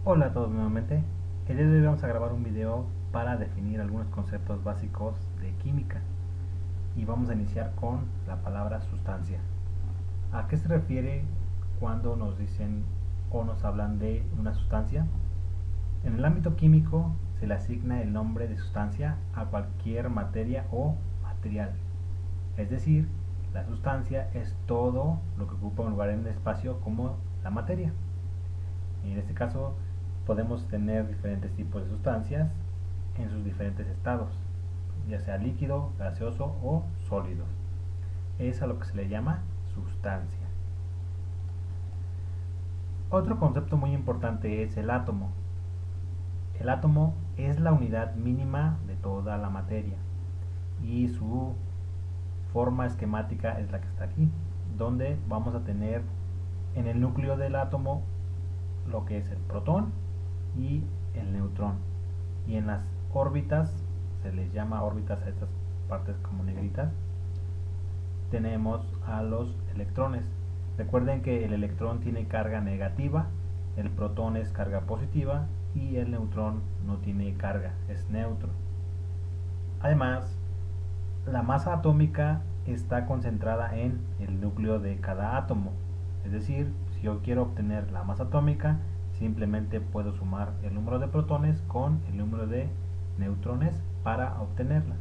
Hola a todos nuevamente. El día de hoy vamos a grabar un video para definir algunos conceptos básicos de química y vamos a iniciar con la palabra sustancia. ¿A qué se refiere cuando nos dicen o nos hablan de una sustancia? En el ámbito químico se le asigna el nombre de sustancia a cualquier materia o material. Es decir, la sustancia es todo lo que ocupa un lugar en el espacio como la materia. En este caso podemos tener diferentes tipos de sustancias en sus diferentes estados, ya sea líquido, gaseoso o sólidos. Es a lo que se le llama sustancia. Otro concepto muy importante es el átomo. El átomo es la unidad mínima de toda la materia y su forma esquemática es la que está aquí, donde vamos a tener en el núcleo del átomo lo que es el protón y el neutrón, y en las órbitas, se les llama órbitas a estas partes como negritas, tenemos a los electrones. Recuerden que el electrón tiene carga negativa, el protón es carga positiva y el neutrón no tiene carga, es neutro. Además, la masa atómica está concentrada en el núcleo de cada átomo, es decir, si yo quiero obtener la masa atómica, simplemente puedo sumar el número de protones con el número de neutrones para obtenerla.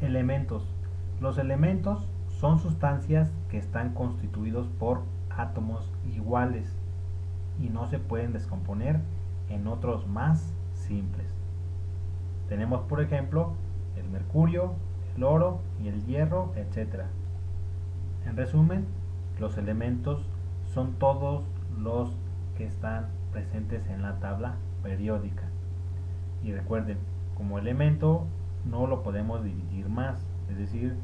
Elementos. Los elementos son sustancias que están constituidos por átomos iguales y no se pueden descomponer en otros más simples. Tenemos, por ejemplo, el mercurio, el oro y el hierro, etc. En resumen, los elementos son todos los que están presentes en la tabla periódica. Y recuerden, como elemento no lo podemos dividir más, es decir,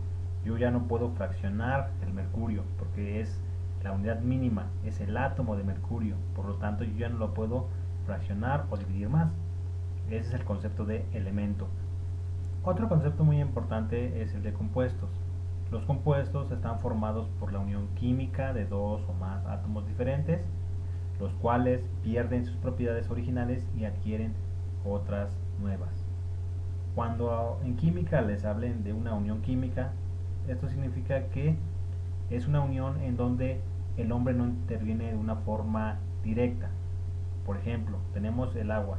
yo ya no puedo fraccionar el mercurio porque es la unidad mínima, es el átomo de mercurio, por lo tanto yo ya no lo puedo fraccionar o dividir más. Ese es el concepto de elemento. Otro concepto muy importante es el de compuestos. Los compuestos están formados por la unión química de dos o más átomos diferentes, los cuales pierden sus propiedades originales y adquieren otras nuevas. Cuando en química les hablen de una unión química, esto significa que es una unión en donde el hombre no interviene de una forma directa. Por ejemplo, tenemos el agua.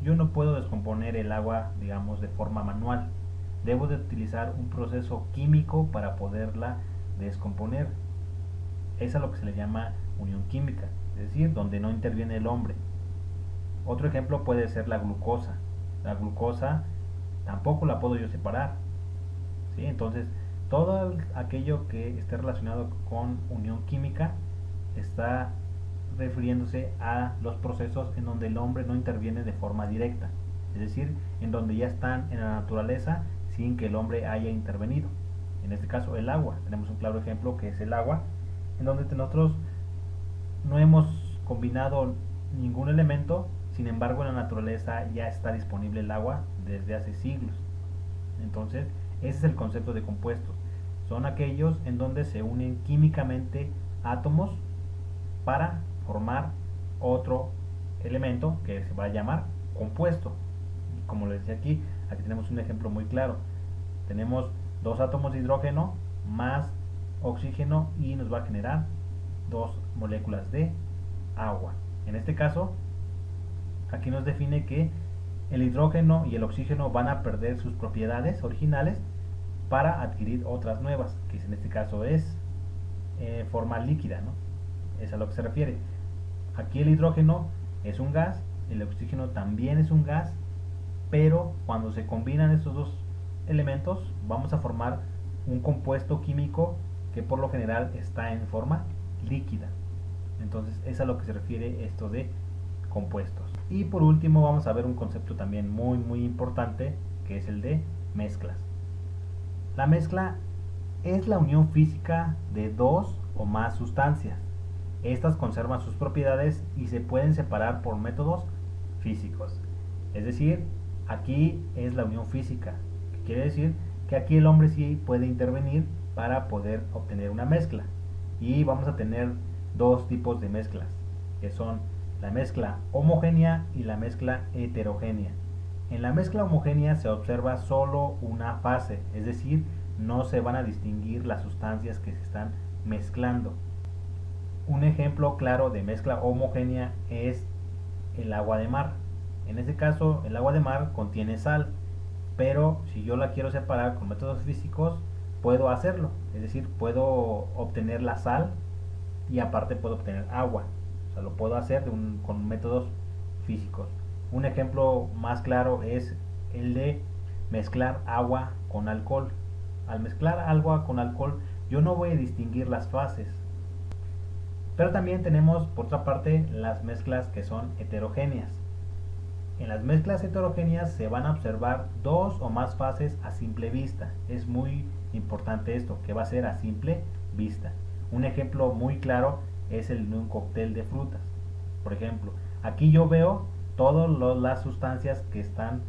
Yo no puedo descomponer el agua, digamos, de forma manual. Debo de utilizar un proceso químico para poderla descomponer. Es a lo que se le llama unión química, es decir, donde no interviene el hombre. Otro ejemplo puede ser la glucosa. La glucosa tampoco la puedo yo separar, ¿sí? Entonces, todo aquello que esté relacionado con unión química está refiriéndose a los procesos en donde el hombre no interviene de forma directa, es decir, en donde ya están en la naturaleza sin que el hombre haya intervenido. En este caso, el agua. Tenemos un claro ejemplo que es el agua, en donde nosotros no hemos combinado ningún elemento, sin embargo en la naturaleza ya está disponible el agua desde hace siglos. Entonces, ese es el concepto de compuestos. Son aquellos en donde se unen químicamente átomos para formar otro elemento que se va a llamar compuesto. Y como les decía aquí tenemos un ejemplo muy claro. Tenemos dos átomos de hidrógeno más oxígeno y nos va a generar dos moléculas de agua. En este caso, aquí nos define que el hidrógeno y el oxígeno van a perder sus propiedades originales para adquirir otras nuevas, que en este caso es forma líquida, ¿no? Es a lo que se refiere. Aquí el hidrógeno es un gas, el oxígeno también es un gas, pero cuando se combinan estos dos elementos vamos a formar un compuesto químico que por lo general está en forma líquida. Entonces es a lo que se refiere esto de compuestos. Y por último vamos a ver un concepto también muy importante, que es el de mezclas. La mezcla es la unión física de dos o más sustancias. Estas conservan sus propiedades y se pueden separar por métodos físicos. Es decir, aquí es la unión física, que quiere decir que aquí el hombre sí puede intervenir para poder obtener una mezcla. Y vamos a tener dos tipos de mezclas, que son la mezcla homogénea y la mezcla heterogénea. En la mezcla homogénea se observa solo una fase, es decir, no se van a distinguir las sustancias que se están mezclando. Un ejemplo claro de mezcla homogénea es el agua de mar. En este caso, el agua de mar contiene sal, pero si yo la quiero separar con métodos físicos, puedo hacerlo. Es decir, puedo obtener la sal y aparte puedo obtener agua. O sea, lo puedo hacer con métodos físicos. Un ejemplo más claro es el de mezclar agua con alcohol. Al mezclar agua con alcohol, yo no voy a distinguir las fases. Pero también tenemos, por otra parte, las mezclas que son heterogéneas. En las mezclas heterogéneas se van a observar dos o más fases a simple vista. Es muy importante esto, que va a ser a simple vista. Un ejemplo muy claro es el de un cóctel de frutas. Por ejemplo, aquí yo veo todas las sustancias que están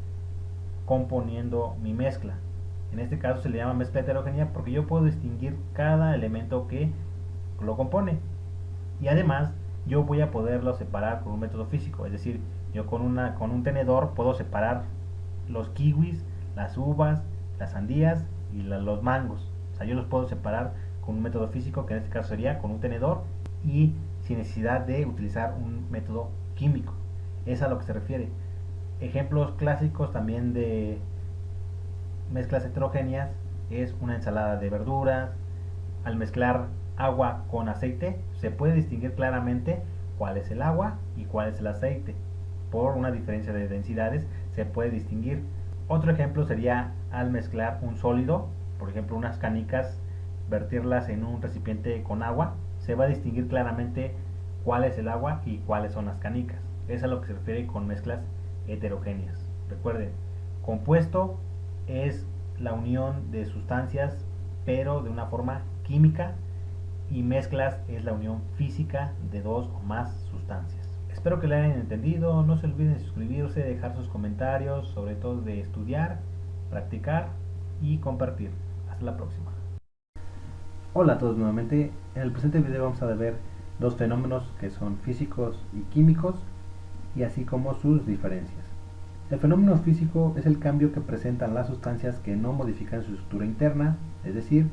componiendo mi mezcla. En este caso se le llama mezcla heterogénea porque yo puedo distinguir cada elemento que lo compone. Y además yo voy a poderlo separar con un método físico, es decir, yo con un tenedor puedo separar los kiwis, las uvas, las sandías y los mangos. O sea, yo los puedo separar con un método físico, que en este caso sería con un tenedor, y sin necesidad de utilizar un método químico. Es a lo que se refiere. Ejemplos clásicos también de mezclas heterogéneas es una ensalada de verduras. Al mezclar agua con aceite se puede distinguir claramente cuál es el agua y cuál es el aceite. Por una diferencia de densidades se puede distinguir. Otro ejemplo sería al mezclar un sólido, por ejemplo unas canicas, vertirlas en un recipiente con agua, se va a distinguir claramente cuál es el agua y cuáles son las canicas. Es a lo que se refiere con mezclas heterogéneas. Recuerden, compuesto es la unión de sustancias pero de una forma química, y mezclas es la unión física de dos o más sustancias. Espero que lo hayan entendido. No se olviden de suscribirse, dejar sus comentarios, sobre todo de estudiar, practicar y compartir. Hasta la próxima. Hola a todos nuevamente. En el presente video vamos a ver dos fenómenos que son físicos y químicos, y así como sus diferencias. El fenómeno físico es el cambio que presentan las sustancias que no modifican su estructura interna, es decir,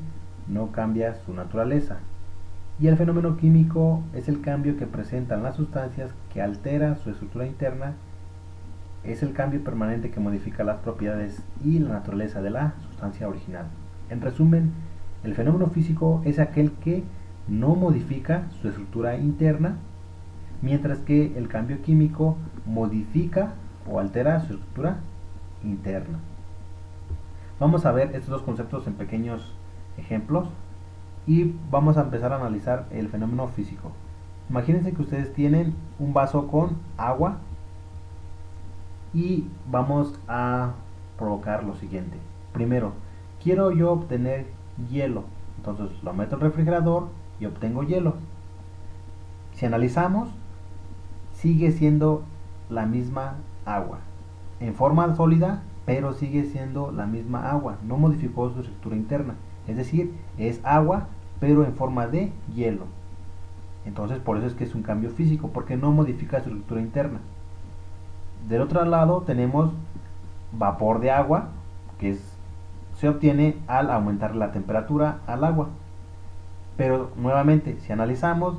no cambia su naturaleza. Y el fenómeno químico es el cambio que presentan las sustancias que altera su estructura interna, es el cambio permanente que modifica las propiedades y la naturaleza de la sustancia original. En resumen, el fenómeno físico es aquel que no modifica su estructura interna, mientras que el cambio químico modifica o altera su estructura interna. Vamos a ver estos dos conceptos en pequeños ejemplos y vamos a empezar a analizar el fenómeno físico. Imagínense que ustedes tienen un vaso con agua y vamos a provocar lo siguiente. Primero, quiero yo obtener hielo, entonces lo meto al refrigerador y obtengo hielo. Si analizamos, sigue siendo la misma agua en forma sólida, pero sigue siendo la misma agua, no modificó su estructura interna, es decir, es agua pero en forma de hielo. Entonces por eso es que es un cambio físico, porque no modifica su estructura interna. Del otro lado tenemos vapor de agua, que se obtiene al aumentar la temperatura al agua. Pero nuevamente, si analizamos,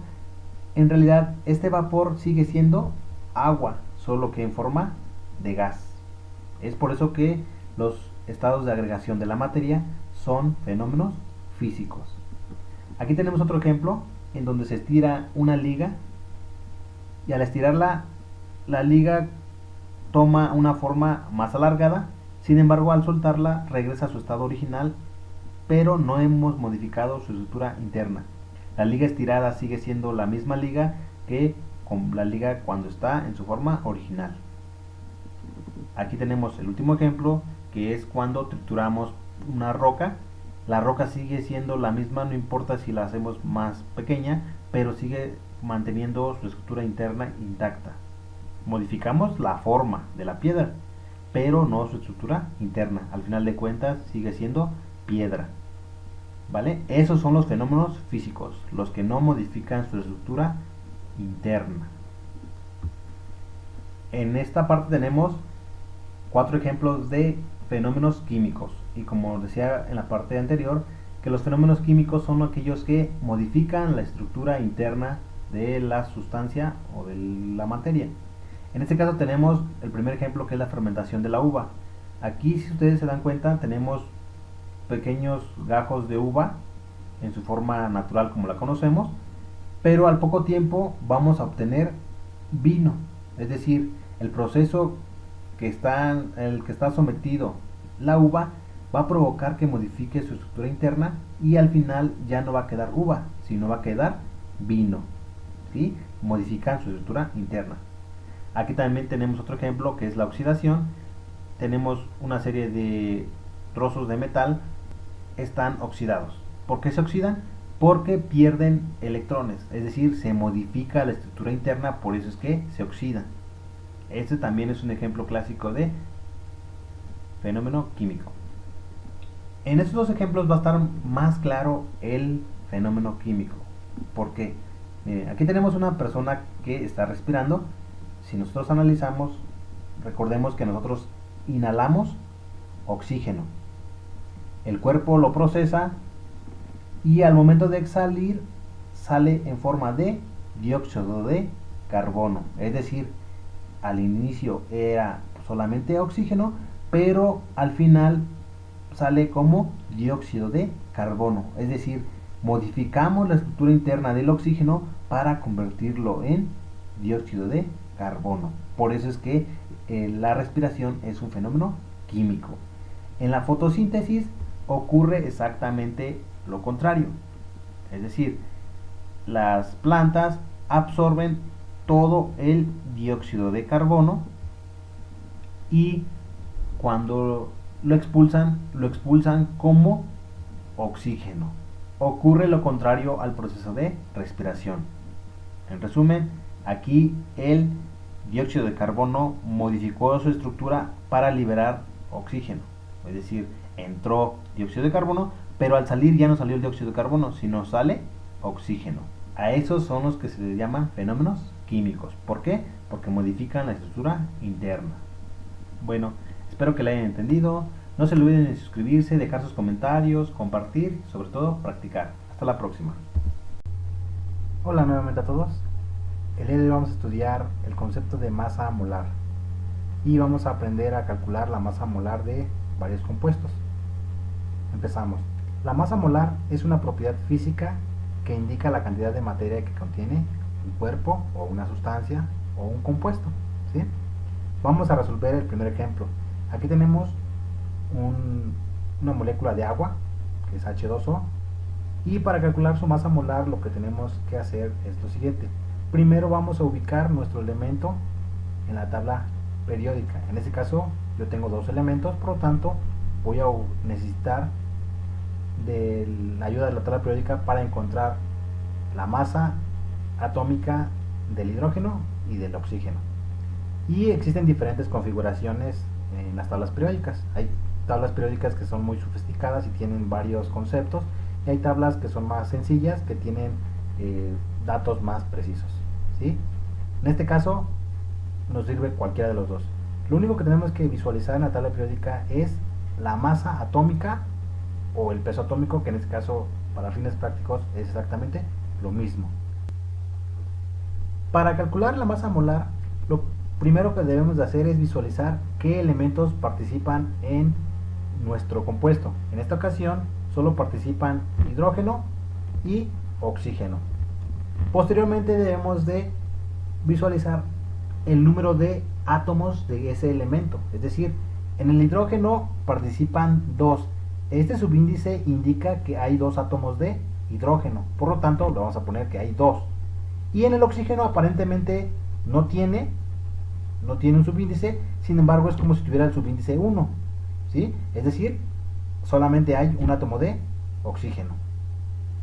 en realidad este vapor sigue siendo agua, solo que en forma de gas. Es por eso que los estados de agregación de la materia son fenómenos físicos. Aquí tenemos otro ejemplo en donde se estira una liga y al estirarla, la liga toma una forma más alargada. Sin embargo, al soltarla regresa a su estado original, pero no hemos modificado su estructura interna. La liga estirada sigue siendo la misma liga que con la liga cuando está en su forma original. Aquí tenemos el último ejemplo, que es cuando trituramos una roca. La roca sigue siendo la misma, no importa si la hacemos más pequeña, pero sigue manteniendo su estructura interna intacta. Modificamos la forma de la piedra, pero no su estructura interna. Al final de cuentas sigue siendo piedra. ¿Vale? Esos son los fenómenos físicos, los que no modifican su estructura interna. En esta parte tenemos 4 ejemplos de fenómenos químicos, y como decía en la parte anterior, que los fenómenos químicos son aquellos que modifican la estructura interna de la sustancia o de la materia. En este caso tenemos el primer ejemplo, que es la fermentación de la uva. Aquí, si ustedes se dan cuenta, tenemos pequeños gajos de uva en su forma natural como la conocemos, pero al poco tiempo vamos a obtener vino, es decir, el proceso el que está sometido la uva va a provocar que modifique su estructura interna, y al final ya no va a quedar uva, sino va a quedar vino, ¿sí? Modifican su estructura interna. Aquí también tenemos otro ejemplo, que es la oxidación. Tenemos una serie de trozos de metal, están oxidados. ¿Por qué se oxidan? Porque pierden electrones, es decir, se modifica la estructura interna, por eso es que se oxidan. Este también es un ejemplo clásico de fenómeno químico. En estos dos ejemplos va a estar más claro el fenómeno químico. ¿Por qué? Aquí tenemos una persona que está respirando. Si nosotros analizamos, recordemos que nosotros inhalamos oxígeno. El cuerpo lo procesa y al momento de exhalar sale en forma de dióxido de carbono. Es decir, al inicio era solamente oxígeno, pero al final sale como dióxido de carbono. Es decir, modificamos la estructura interna del oxígeno para convertirlo en dióxido de carbono. Por eso es que la respiración es un fenómeno químico. En la fotosíntesis ocurre exactamente lo contrario. Es decir, las plantas absorben todo el dióxido de carbono y cuando lo expulsan como oxígeno. Ocurre lo contrario al proceso de respiración. En resumen, aquí el dióxido de carbono modificó su estructura para liberar oxígeno. Es decir, entró dióxido de carbono, pero al salir ya no salió el dióxido de carbono, sino sale oxígeno. A esos son los que se les llaman fenómenos químicos. ¿Por qué? Porque modifican la estructura interna. Bueno, espero que la hayan entendido. No se olviden de suscribirse, dejar sus comentarios, compartir y sobre todo practicar. Hasta la próxima. Hola nuevamente a todos. El día de hoy vamos a estudiar el concepto de masa molar y vamos a aprender a calcular la masa molar de varios compuestos. Empezamos. La masa molar es una propiedad física que indica la cantidad de materia que contiene un cuerpo o una sustancia o un compuesto, ¿sí? Vamos a resolver el primer ejemplo. Aquí tenemos una molécula de agua, que es H2O, y para calcular su masa molar lo que tenemos que hacer es lo siguiente. Primero vamos a ubicar nuestro elemento en la tabla periódica. En este caso yo tengo dos elementos, por lo tanto voy a necesitar de la ayuda de la tabla periódica para encontrar la masa atómica del hidrógeno y del oxígeno. Y existen diferentes configuraciones en las tablas periódicas. Hay tablas periódicas que son muy sofisticadas y tienen varios conceptos, y hay tablas que son más sencillas, que tienen datos más precisos, ¿sí? En este caso nos sirve cualquiera de los dos. Lo único que tenemos que visualizar en la tabla periódica es la masa atómica o el peso atómico, que en este caso para fines prácticos es exactamente lo mismo. Para calcular la masa molar, lo primero que debemos de hacer es visualizar qué elementos participan en nuestro compuesto. En esta ocasión solo participan hidrógeno y oxígeno. Posteriormente debemos de visualizar el número de átomos de ese elemento, es decir, en el hidrógeno participan 2. Este subíndice indica que hay 2 átomos de hidrógeno, por lo tanto le vamos a poner que hay 2. Y en el oxígeno aparentemente no tiene un subíndice, sin embargo es como si tuviera el subíndice 1, ¿sí? Es decir, solamente hay un átomo de oxígeno.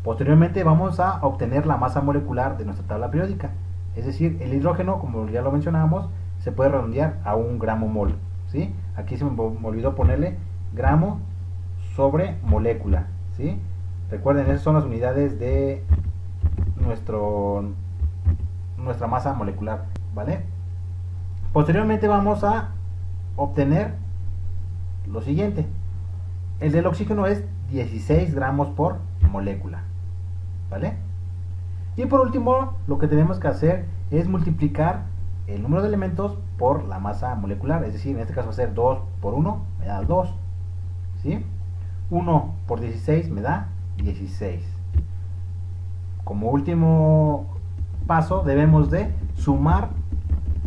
Posteriormente vamos a obtener la masa molecular de nuestra tabla periódica, es decir, el hidrógeno, como ya lo mencionábamos, se puede redondear a 1 gramo mol, ¿sí? Aquí se me olvidó ponerle gramo sobre molécula, ¿sí? Recuerden, esas son las unidades de nuestra masa molecular, ¿vale? Posteriormente vamos a obtener lo siguiente. El del oxígeno es 16 gramos por molécula, ¿vale? Y por último, lo que tenemos que hacer es multiplicar el número de elementos por la masa molecular, es decir, en este caso va a ser 2 por 1, me da 2, ¿sí? 1 por 16 me da 16. Como último paso debemos de sumar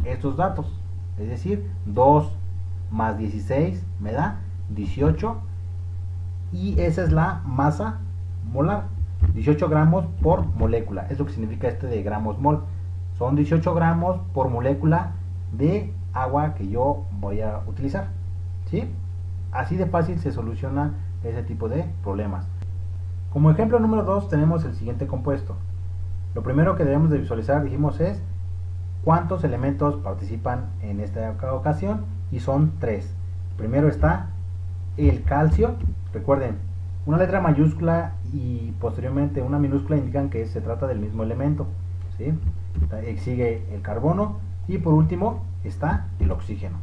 estos datos, es decir, 2 más 16 me da 18 y esa es la masa molar, 18 gramos por molécula, es lo que significa este de gramos mol, son 18 gramos por molécula de agua que yo voy a utilizar, ¿sí? Así de fácil se soluciona ese tipo de problemas. Como ejemplo número 2 tenemos el siguiente compuesto. Lo primero que debemos de visualizar, dijimos, es cuántos elementos participan en esta ocasión y son 3. Primero está el calcio, recuerden, una letra mayúscula y posteriormente una minúscula indican que se trata del mismo elemento, ¿sí? Sigue el carbono y por último está el oxígeno.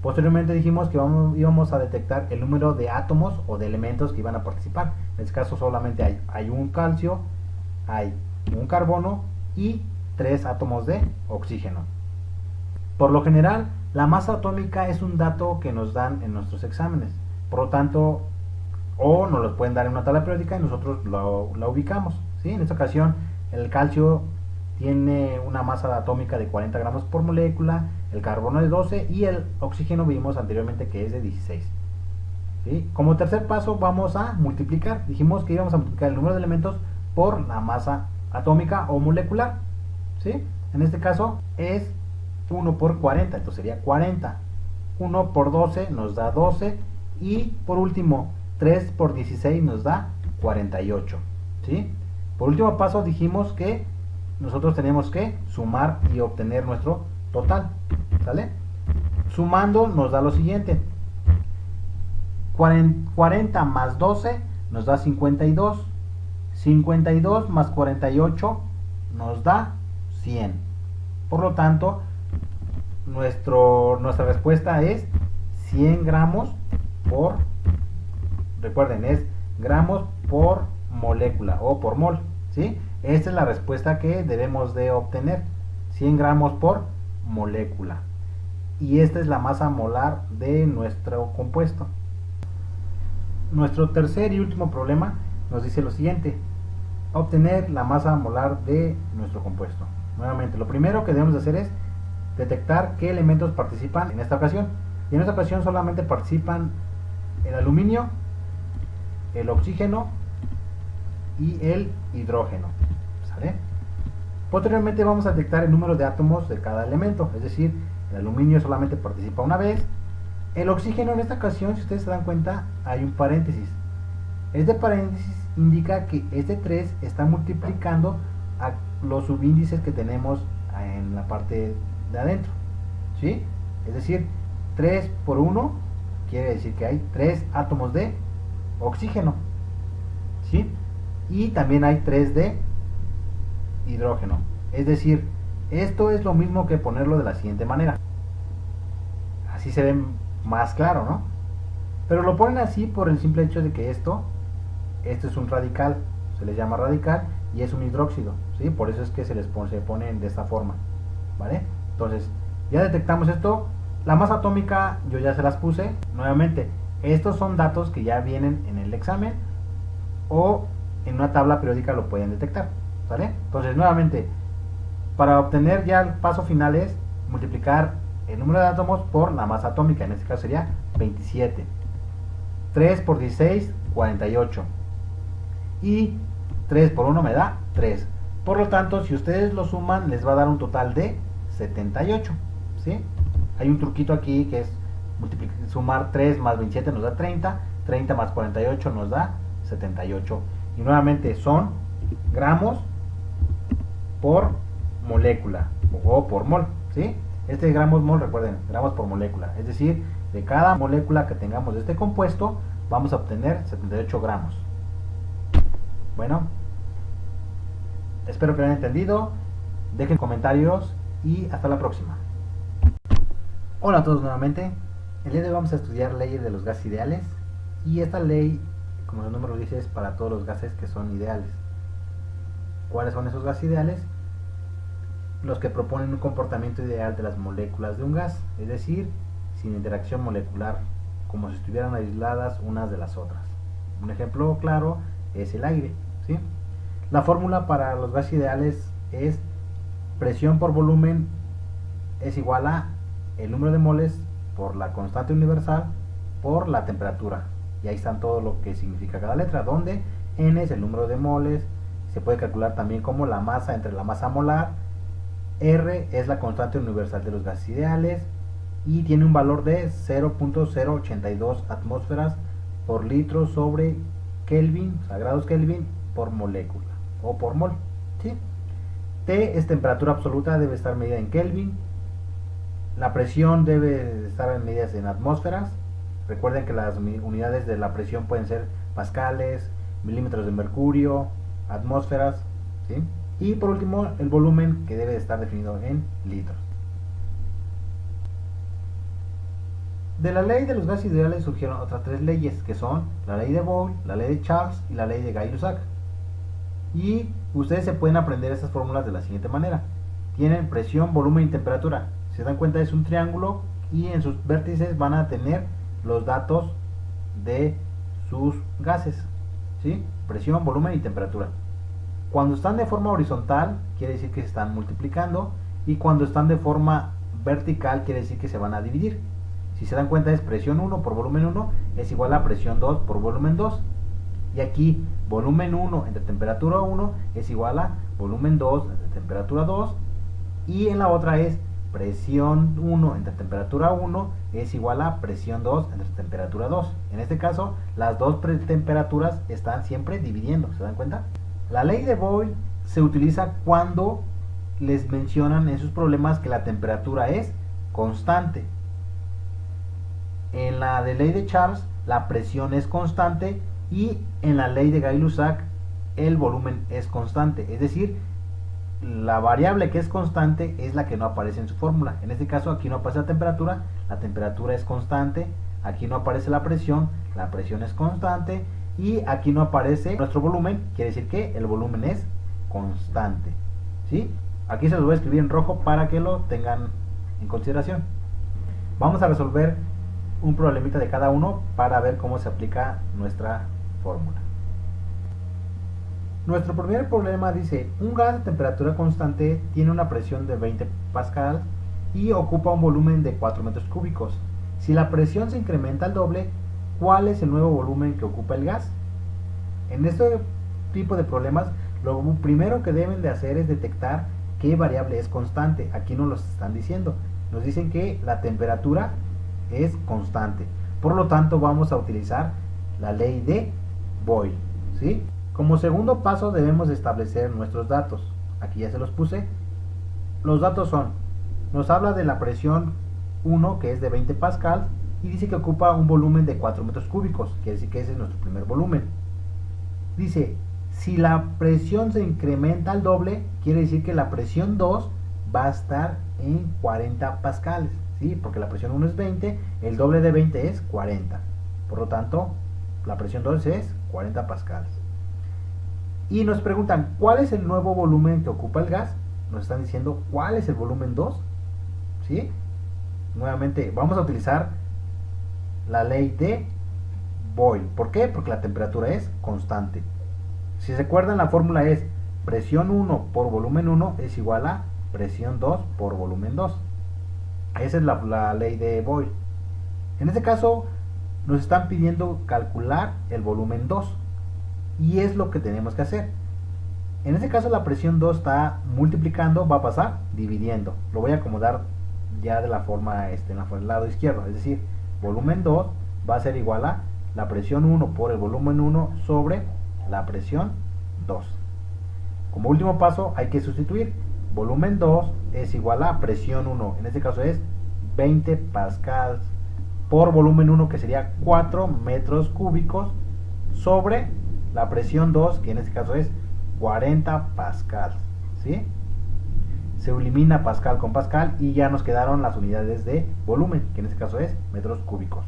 Posteriormente dijimos que íbamos a detectar el número de átomos o de elementos que iban a participar. En este caso solamente hay un calcio, hay un carbono y 3 átomos de oxígeno. Por lo general, la masa atómica es un dato que nos dan en nuestros exámenes. Por lo tanto, o nos lo pueden dar en una tabla periódica y nosotros la ubicamos, ¿sí? En esta ocasión, el calcio tiene una masa atómica de 40 gramos por molécula, el carbono de 12 y el oxígeno vimos anteriormente que es de 16. ¿Sí? Como tercer paso vamos a multiplicar. Dijimos que íbamos a multiplicar el número de elementos por la masa atómica o molecular. ¿Sí? En este caso es 1 por 40, entonces sería 40. 1 por 12 nos da 12 y por último 3 por 16 nos da 48. ¿Sí? Por último paso dijimos que nosotros tenemos que sumar y obtener nuestro total, ¿sale? Sumando nos da lo siguiente: 40 más 12 nos da 52, 52 más 48 nos da 100. Por lo tanto, nuestra respuesta es 100 gramos por, recuerden, es gramos por molécula o por mol, ¿sí? Esta es la respuesta que debemos de obtener, 100 gramos por molécula. Y esta es la masa molar de nuestro compuesto. Nuestro tercer y último problema nos dice lo siguiente: obtener la masa molar de nuestro compuesto. Nuevamente, lo primero que debemos de hacer es detectar qué elementos participan en esta ocasión. Y en esta ocasión solamente participan el aluminio, el oxígeno y el hidrógeno, ¿sale? Posteriormente vamos a detectar el número de átomos de cada elemento, es decir, el aluminio solamente participa una vez. El oxígeno en esta ocasión, si ustedes se dan cuenta, hay un paréntesis. Este paréntesis indica que este 3 está multiplicando a los subíndices que tenemos en la parte de adentro, ¿sí? Es decir, 3 por 1 quiere decir que hay 3 átomos de oxígeno, ¿sí? Y también hay 3 de hidrógeno. Es decir, esto es lo mismo que ponerlo de la siguiente manera. Así se ve más claro, ¿no? Pero lo ponen así por el simple hecho de que esto es un radical, se le llama radical, y es un hidróxido, ¿sí? Por eso es que se ponen de esta forma, ¿vale? Entonces, ya detectamos esto. La masa atómica yo ya se las puse. Nuevamente, estos son datos que ya vienen en el examen o en una tabla periódica lo pueden detectar, ¿vale? Entonces, nuevamente, para obtener ya el paso final es multiplicar el número de átomos por la masa atómica. En este caso sería 27. 3 por 16, 48. Y 3 por 1 me da 3. Por lo tanto, si ustedes lo suman, les va a dar un total de 78. ¿Sí? Hay un truquito aquí que es sumar 3 más 27 nos da 30. 30 más 48 nos da 78. Y nuevamente son gramos por molécula o por mol, ¿sí? Este gramos mol, recuerden, gramos por molécula, es decir, de cada molécula que tengamos de este compuesto vamos a obtener 78 gramos. Bueno, espero que lo hayan entendido, dejen comentarios y hasta la próxima. Hola a todos nuevamente. El día de hoy vamos a estudiar leyes de los gases ideales y esta ley, como su nombre lo dice, es para todos los gases que son ideales. ¿Cuáles son esos gases ideales? Los que proponen un comportamiento ideal de las moléculas de un gas, es decir, sin interacción molecular, como si estuvieran aisladas unas de las otras. Un ejemplo claro es el aire, ¿sí? La fórmula para los gases ideales es presión por volumen es igual a el número de moles por la constante universal por la temperatura. Y ahí están todo lo que significa cada letra, donde N es el número de moles, se puede calcular también como la masa entre la masa molar, R es la constante universal de los gases ideales y tiene un valor de 0.082 atmósferas por litro sobre Kelvin, o sea, grados Kelvin por molécula o por mol, ¿sí? T es temperatura absoluta, debe estar medida en Kelvin. La presión debe estar medidas en atmósferas. Recuerden que las unidades de la presión pueden ser pascales, milímetros de mercurio, atmósferas, ¿sí? Y por último, el volumen, que debe estar definido en litros. De la ley de los gases ideales surgieron otras tres leyes, que son la ley de Boyle, la ley de Charles y la ley de Gay-Lussac. Y ustedes se pueden aprender estas fórmulas de la siguiente manera. Tienen presión, volumen y temperatura. Si se dan cuenta, es un triángulo y en sus vértices van a tener los datos de sus gases, ¿sí? Presión, volumen y temperatura. Cuando están de forma horizontal, quiere decir que se están multiplicando, y cuando están de forma vertical, quiere decir que se van a dividir. Si se dan cuenta, es presión 1 por volumen 1 es igual a presión 2 por volumen 2. Y aquí, volumen 1 entre temperatura 1 es igual a volumen 2 entre temperatura 2. Y en la otra es presión 1 entre temperatura 1 es igual a presión 2 entre temperatura 2. En este caso, las dos temperaturas están siempre dividiendo, ¿se dan cuenta? La ley de Boyle se utiliza cuando les mencionan en sus problemas que la temperatura es constante. En la de ley de Charles, la presión es constante, y en la ley de Gay-Lussac, el volumen es constante. Es decir, la variable que es constante es la que no aparece en su fórmula. En este caso, aquí no aparece la temperatura es constante. Aquí no aparece la presión es constante. Y aquí no aparece nuestro volumen, quiere decir que el volumen es constante, ¿sí? Aquí se los voy a escribir en rojo para que lo tengan en consideración. Vamos a resolver un problemita de cada uno para ver cómo se aplica nuestra fórmula. Nuestro primer problema dice: un gas de temperatura constante tiene una presión de 20 pascal y ocupa un volumen de 4 metros cúbicos. Si la presión se incrementa al doble, ¿cuál es el nuevo volumen que ocupa el gas? En este tipo de problemas, lo primero que deben de hacer es detectar qué variable es constante. Aquí nos lo están diciendo. Nos dicen que la temperatura es constante. Por lo tanto, vamos a utilizar la ley de Boyle, ¿sí? Como segundo paso debemos establecer nuestros datos. Aquí ya se los puse. Los datos son, nos habla de la presión 1, que es de 20 pascal, y dice que ocupa un volumen de 4 metros cúbicos, quiere decir que ese es nuestro primer volumen. Dice, si la presión se incrementa al doble, quiere decir que la presión 2 va a estar en 40 pascales, ¿sí? Porque la presión 1 es 20, el doble de 20 es 40. Por lo tanto, la presión 2 es 40 pascales. Y nos preguntan, ¿cuál es el nuevo volumen que ocupa el gas? Nos están diciendo, ¿cuál es el volumen 2? ¿Sí? Nuevamente, vamos a utilizar la ley de Boyle. ¿Por qué? Porque la temperatura es constante. Si se acuerdan, la fórmula es presión 1 por volumen 1 es igual a presión 2 por volumen 2. Esa es la ley de Boyle. En este caso, nos están pidiendo calcular el volumen 2. Y es lo que tenemos que hacer. En este caso, la presión 2 está multiplicando, va a pasar dividiendo. Lo voy a acomodar ya de la forma en el lado izquierdo. Es decir, volumen 2 va a ser igual a la presión 1 por el volumen 1 sobre la presión 2. Como último paso hay que sustituir. Volumen 2 es igual a presión 1, en este caso es 20 pascals, por volumen 1, que sería 4 metros cúbicos, sobre la presión 2, que en este caso es 40 pascals, ¿sí? Se elimina pascal con pascal y ya nos quedaron las unidades de volumen, que en este caso es metros cúbicos.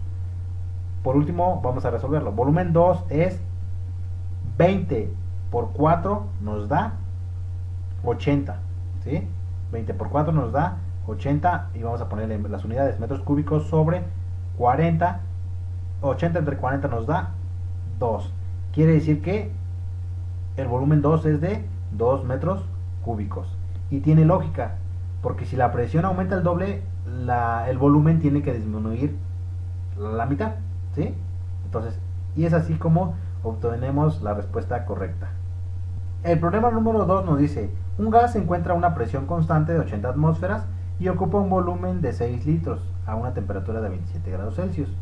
Por último, vamos a resolverlo. Volumen 2 es 20 por 4 nos da 80, ¿sí? 20 por 4 nos da 80 y vamos a ponerle las unidades metros cúbicos sobre 40. 80 entre 40 nos da 2. Quiere decir que el volumen 2 es de 2 metros cúbicos. Y tiene lógica, porque si la presión aumenta el doble, el volumen tiene que disminuir la mitad, ¿sí? Entonces, y es así como obtenemos la respuesta correcta. El problema número 2 nos dice, un gas se encuentra a una presión constante de 80 atmósferas y ocupa un volumen de 6 litros a una temperatura de 27 grados Celsius.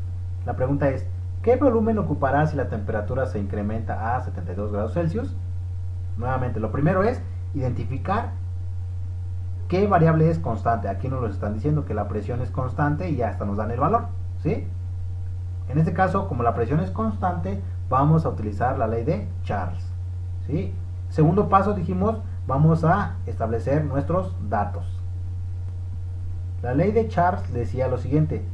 La pregunta es, ¿qué volumen ocupará si la temperatura se incrementa a 72 grados Celsius? Nuevamente, lo primero es identificar qué variable es constante. Aquí nos lo están diciendo que la presión es constante y hasta nos dan el valor, ¿sí? En este caso, como la presión es constante, vamos a utilizar la ley de Charles, ¿sí? Segundo paso, dijimos, vamos a establecer nuestros datos. La ley de Charles decía lo siguiente: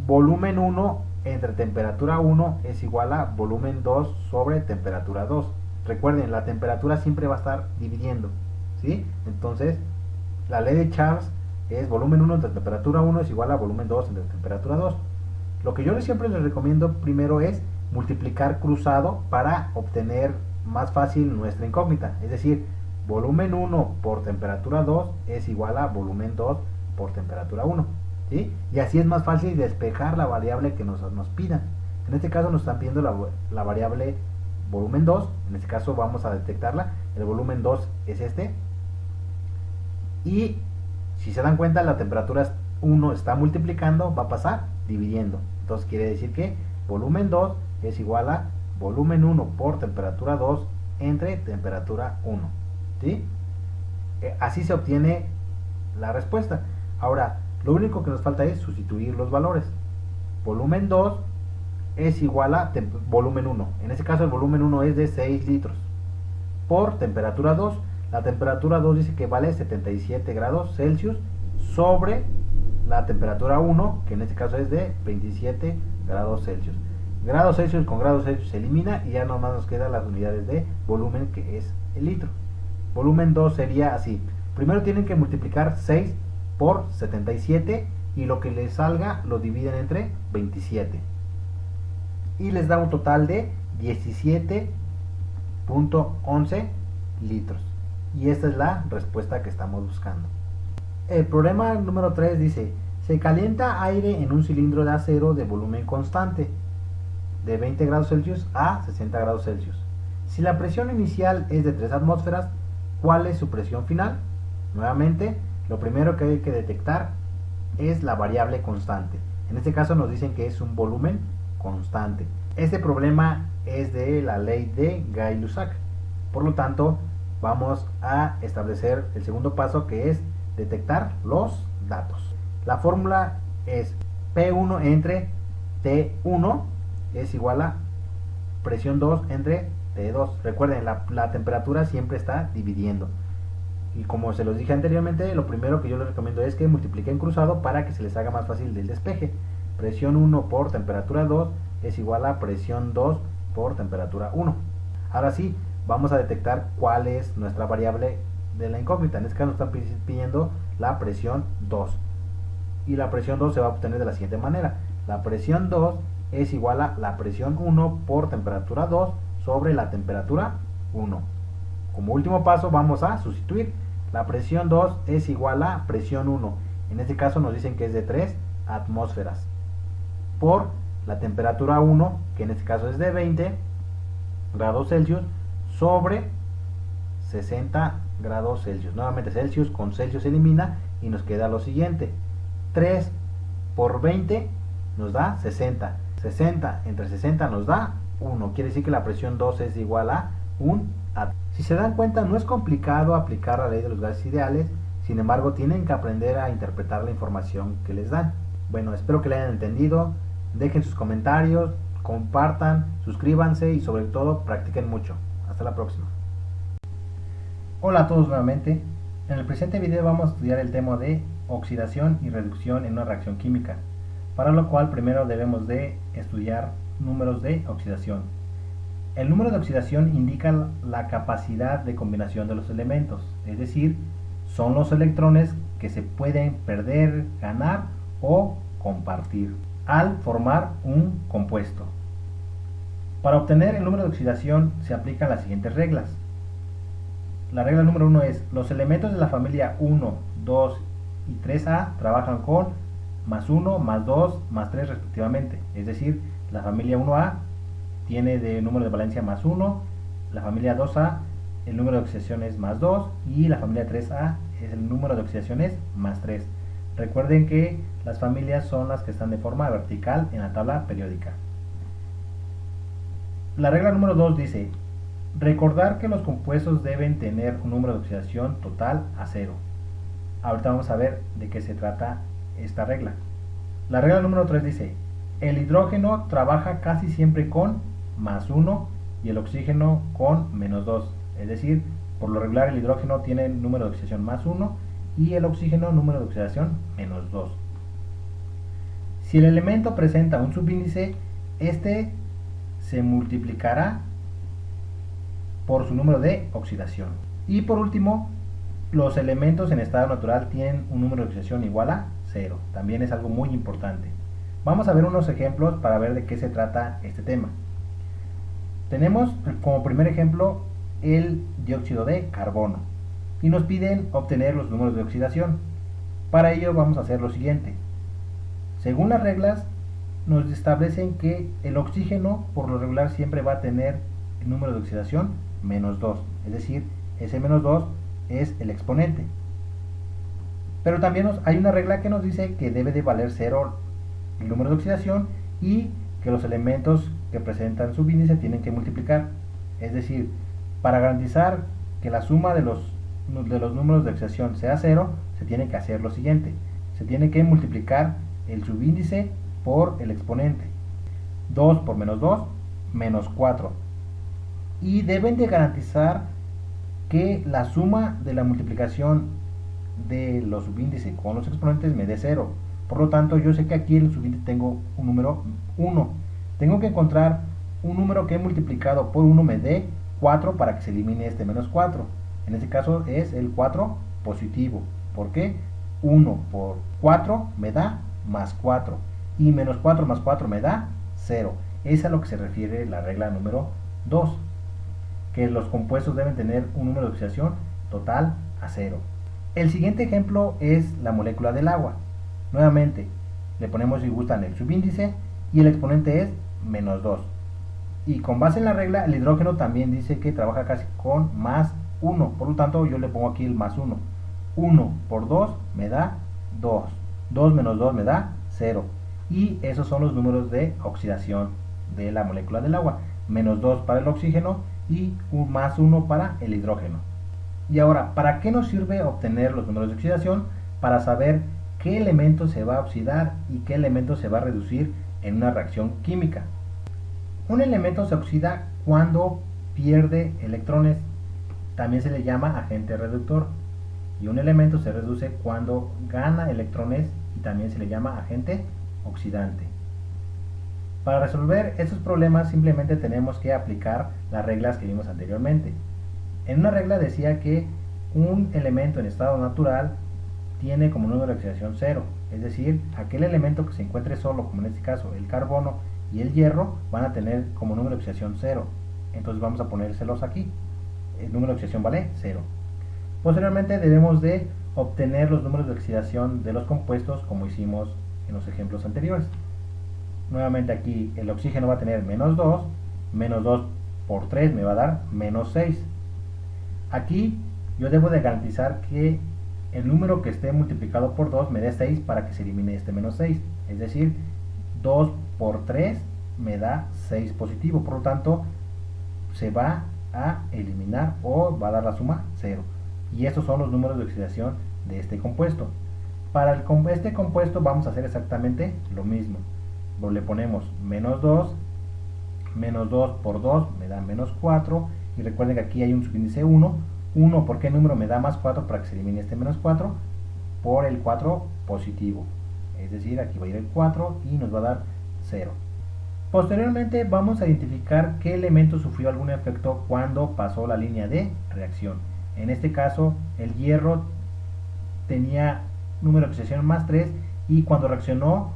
volumen 1 entre temperatura 1 es igual a volumen 2 sobre temperatura 2. Recuerden, la temperatura siempre va a estar dividiendo, ¿sí? Entonces, la ley de Charles es volumen 1 entre temperatura 1 es igual a volumen 2 entre temperatura 2. Lo que yo siempre les recomiendo primero es multiplicar cruzado para obtener más fácil nuestra incógnita. Es decir, volumen 1 por temperatura 2 es igual a volumen 2 por temperatura 1. ¿Sí? Y así es más fácil despejar la variable que nos pidan. En este caso nos están pidiendo la variable volumen 2. En este caso vamos a detectarla. El volumen 2 es este. Y si se dan cuenta, la temperatura 1 está multiplicando, va a pasar dividiendo. Entonces quiere decir que volumen 2 es igual a volumen 1 por temperatura 2 entre temperatura 1. ¿Sí? Así se obtiene la respuesta. Ahora, lo único que nos falta es sustituir los valores. Volumen 2 es igual a volumen 1. En este caso el volumen 1 es de 6 litros. Por temperatura 2. La temperatura 2 dice que vale 77 grados Celsius sobre la temperatura 1, que en este caso es de 27 grados Celsius. Grados Celsius con grados Celsius se elimina y ya nomás nos quedan las unidades de volumen, que es el litro. Volumen 2 sería así. Primero tienen que multiplicar 6 por 77 y lo que les salga lo dividen entre 27. Y les da un total de 17.11 litros. Y esta es la respuesta que estamos buscando. El problema número 3 dice, se calienta aire en un cilindro de acero de volumen constante de 20 grados Celsius a 60 grados Celsius. Si la presión inicial es de 3 atmósferas, ¿cuál es su presión final? Nuevamente, lo primero que hay que detectar es la variable constante. En este caso nos dicen que es un volumen constante. Este problema es de la ley de Gay-Lussac. Por lo tanto, vamos a establecer el segundo paso, que es detectar los datos. La fórmula es P1 entre T1 es igual a presión 2 entre T2. Recuerden, la temperatura siempre está dividiendo. Y como se los dije anteriormente, lo primero que yo les recomiendo es que multipliquen cruzado para que se les haga más fácil del despeje. Presión 1 por temperatura 2 es igual a presión 2 por temperatura 1. Ahora sí, vamos a detectar cuál es nuestra variable de la incógnita. En este caso nos están pidiendo la presión 2. Y la presión 2 se va a obtener de la siguiente manera. La presión 2 es igual a la presión 1 por temperatura 2 sobre la temperatura 1. Como último paso vamos a sustituir. La presión 2 es igual a presión 1. En este caso nos dicen que es de 3 atmósferas. Por la temperatura 1, que en este caso es de 20 grados Celsius, sobre 60 grados Celsius. Nuevamente Celsius con Celsius se elimina y nos queda lo siguiente. 3 por 20 nos da 60. 60 entre 60 nos da 1. Quiere decir que la presión 2 es igual a 1 atmósfera. Si se dan cuenta, no es complicado aplicar la ley de los gases ideales. Sin embargo, tienen que aprender a interpretar la información que les dan. Bueno, espero que la hayan entendido. Dejen sus comentarios, compartan, suscríbanse y sobre todo practiquen mucho. Hasta la próxima. Hola a todos nuevamente. En el presente video vamos a estudiar el tema de oxidación y reducción en una reacción química, para lo cual primero debemos de estudiar números de oxidación. El número de oxidación indica la capacidad de combinación de los elementos, es decir, son los electrones que se pueden perder, ganar o compartir al formar un compuesto. Para obtener el número de oxidación se aplican las siguientes reglas. La regla número 1 es: los elementos de la familia 1, 2 y 3A trabajan con más 1, más 2, más 3 respectivamente. Es decir, la familia 1A tiene de número de valencia más 1, la familia 2A el número de oxidación es más 2 y la familia 3A es el número de oxidación es más 3. Recuerden que las familias son las que están de forma vertical en la tabla periódica. La regla número 2 dice: recordar que los compuestos deben tener un número de oxidación total a 0. Ahorita vamos a ver de qué se trata esta regla. La regla número 3 dice: el hidrógeno trabaja casi siempre con más 1 y el oxígeno con menos 2. Es decir, por lo regular el hidrógeno tiene número de oxidación más 1 y el oxígeno número de oxidación menos 2. Si el elemento presenta un subíndice, este se multiplicará por su número de oxidación. Y por último, los elementos en estado natural tienen un número de oxidación igual a 0. También es algo muy importante. Vamos a ver unos ejemplos para ver de qué se trata este tema. Tenemos como primer ejemplo el dióxido de carbono y nos piden obtener los números de oxidación. Para ello vamos a hacer lo siguiente. Según las reglas nos establecen que el oxígeno por lo regular siempre va a tener el número de oxidación menos 2, es decir, ese menos 2 es el exponente. Pero también hay una regla que nos dice que debe de valer 0 el número de oxidación y que los elementos que presentan subíndice tienen que multiplicar. Es decir, para garantizar que la suma de los números de oxidación sea 0, se tiene que hacer lo siguiente. Se tiene que multiplicar el subíndice por el exponente. 2 por menos 2, menos 4. Y deben de garantizar que la suma de la multiplicación de los subíndices con los exponentes me dé 0. Por lo tanto, yo sé que aquí en el subíndice tengo un número 1. Tengo que encontrar un número que multiplicado por 1 me dé 4 para que se elimine este menos 4. En este caso es el 4 positivo. ¿Por qué? 1 por 4 me da más 4. Y menos 4 más 4 me da 0. Es a lo que se refiere la regla número 2. Que los compuestos deben tener un número de oxidación total a 0. El siguiente ejemplo es la molécula del agua. Nuevamente, le ponemos, si gustan, el subíndice y el exponente es menos 2. Y con base en la regla, el hidrógeno también dice que trabaja casi con más 1. Por lo tanto, yo le pongo aquí el más 1. 1 por 2 me da 2. 2 menos 2 me da 0. Y esos son los números de oxidación de la molécula del agua. Menos 2 para el oxígeno y un más 1 para el hidrógeno. Y ahora, ¿para qué nos sirve obtener los números de oxidación? Para saber qué elemento se va a oxidar y qué elemento se va a reducir en una reacción química. Un elemento se oxida cuando pierde electrones, también se le llama agente reductor. Y un elemento se reduce cuando gana electrones y también se le llama agente oxidante. Para resolver estos problemas simplemente tenemos que aplicar las reglas que vimos anteriormente. En una regla decía que un elemento en estado natural tiene como número de oxidación 0, es decir, aquel elemento que se encuentre solo, como en este caso el carbono y el hierro, van a tener como número de oxidación 0. Entonces vamos a ponérselos aquí. El número de oxidación vale 0. Posteriormente debemos de obtener los números de oxidación de los compuestos como hicimos en los ejemplos anteriores. Nuevamente aquí el oxígeno va a tener menos 2, menos 2 por 3 me va a dar menos 6. Aquí yo debo de garantizar que el número que esté multiplicado por 2 me dé 6 para que se elimine este menos 6. Es decir, 2 por 3 me da 6 positivo, por lo tanto se va a eliminar o va a dar la suma 0. Y estos son los números de oxidación de este compuesto. Para este compuesto vamos a hacer exactamente lo mismo. Le ponemos menos 2 por 2 me da menos 4, y recuerden que aquí hay un subíndice 1, 1, ¿por qué número me da más 4? Para que se elimine este menos 4 por el 4 positivo. Es decir, aquí va a ir el 4 y nos va a dar 0. Posteriormente vamos a identificar qué elemento sufrió algún efecto cuando pasó la línea de reacción. En este caso, el hierro tenía número de oxidación más 3 y cuando reaccionó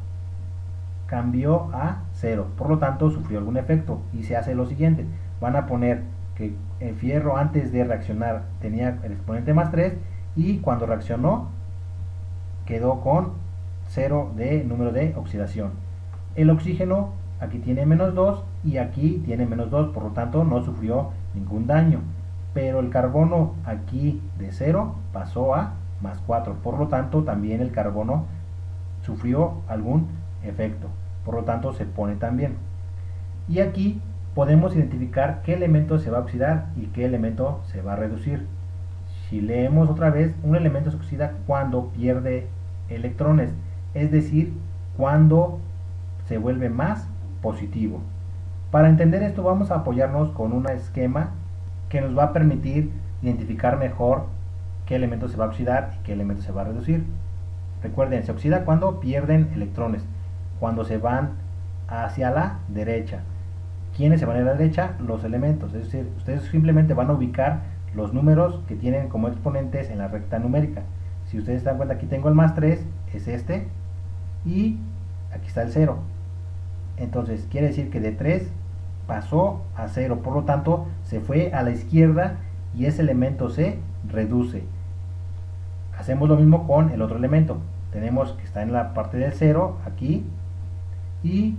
cambió a 0. Por lo tanto, sufrió algún efecto y se hace lo siguiente. Van a poner que el fierro antes de reaccionar tenía el exponente más 3 y cuando reaccionó quedó con 0 de número de oxidación. El oxígeno aquí tiene menos 2 y aquí tiene menos 2, por lo tanto no sufrió ningún daño. Pero el carbono aquí de 0 pasó a más 4, por lo tanto también el carbono sufrió algún efecto, por lo tanto se pone también. Y aquí podemos identificar qué elemento se va a oxidar y qué elemento se va a reducir. Si leemos otra vez, un elemento se oxida cuando pierde electrones, es decir, cuando se vuelve más positivo. Para entender esto vamos a apoyarnos con un esquema que nos va a permitir identificar mejor qué elemento se va a oxidar y qué elemento se va a reducir. Recuerden, se oxida cuando pierden electrones, cuando se van hacia la derecha. ¿Quiénes se van a la derecha? Los elementos, es decir, ustedes simplemente van a ubicar los números que tienen como exponentes en la recta numérica. Si ustedes se dan cuenta, aquí tengo el más 3, es este, y aquí está el 0. Entonces quiere decir que de 3 pasó a 0, por lo tanto se fue a la izquierda y ese elemento se reduce. Hacemos lo mismo con el otro elemento. Tenemos que está en la parte del 0 aquí y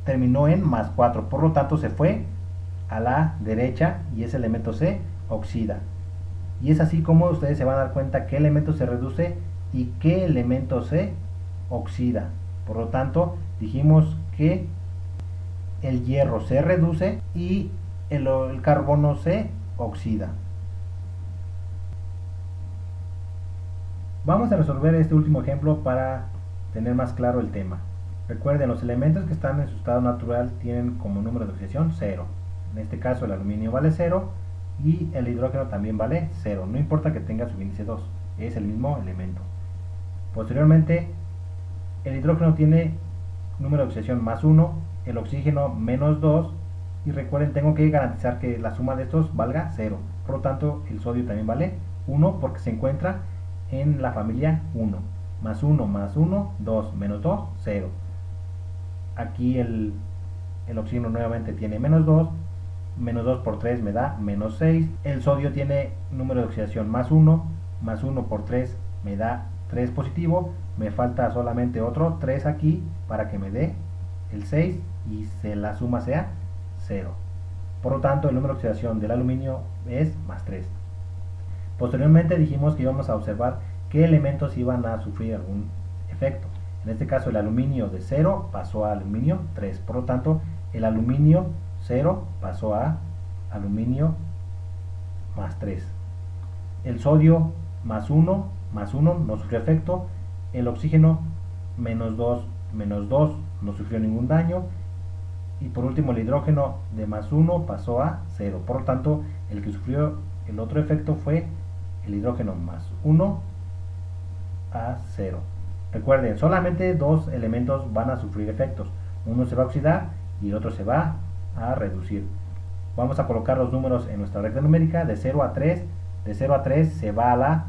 terminó en más 4, por lo tanto se fue a la derecha y ese elemento se oxida. Y es así como ustedes se van a dar cuenta qué elemento se reduce y qué elemento se oxida. Por lo tanto, dijimos que el hierro se reduce y el carbono se oxida. Vamos a resolver este último ejemplo para tener más claro el tema. Recuerden, los elementos que están en su estado natural tienen como número de oxidación 0. En este caso el aluminio vale 0 y el hidrógeno también vale 0. No importa que tenga su índice 2, es el mismo elemento. Posteriormente, el hidrógeno tiene número de oxidación más 1, el oxígeno menos 2 y recuerden, tengo que garantizar que la suma de estos valga 0. Por lo tanto, el sodio también vale 1 porque se encuentra en la familia 1. Más 1 más 1, 2 menos 2, 0. Aquí el oxígeno nuevamente tiene menos 2, menos 2 por 3 me da menos 6. El sodio tiene número de oxidación más 1 por 3 me da 3 positivo. Me falta solamente otro 3 aquí para que me dé el 6 y la suma sea 0. Por lo tanto, el número de oxidación del aluminio es más 3. Posteriormente dijimos que íbamos a observar qué elementos iban a sufrir algún efecto. En este caso, el aluminio de 0 pasó a aluminio 3. Por lo tanto, el aluminio 0 pasó a aluminio más 3. El sodio más 1 no sufrió efecto. El oxígeno menos 2 no sufrió ningún daño. Y por último, el hidrógeno de más 1 pasó a 0. Por lo tanto, el que sufrió el otro efecto fue el hidrógeno más 1 a 0. Recuerden, solamente dos elementos van a sufrir efectos. Uno se va a oxidar y el otro se va a reducir. Vamos a colocar los números en nuestra recta numérica de 0 a 3. De 0 a 3 se va a la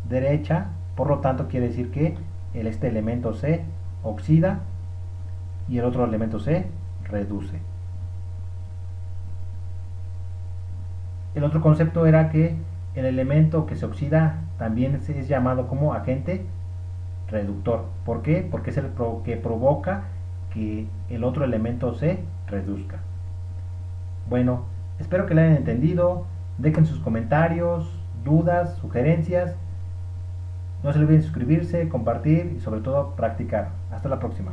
derecha, por lo tanto quiere decir que este elemento se oxida y el otro elemento se reduce. El otro concepto era que el elemento que se oxida también es llamado como agente reductor. ¿Por qué? Porque es el que provoca que el otro elemento se reduzca. Bueno, espero que lo hayan entendido. Dejen sus comentarios, dudas, sugerencias. No se olviden suscribirse, compartir y sobre todo practicar. Hasta la próxima.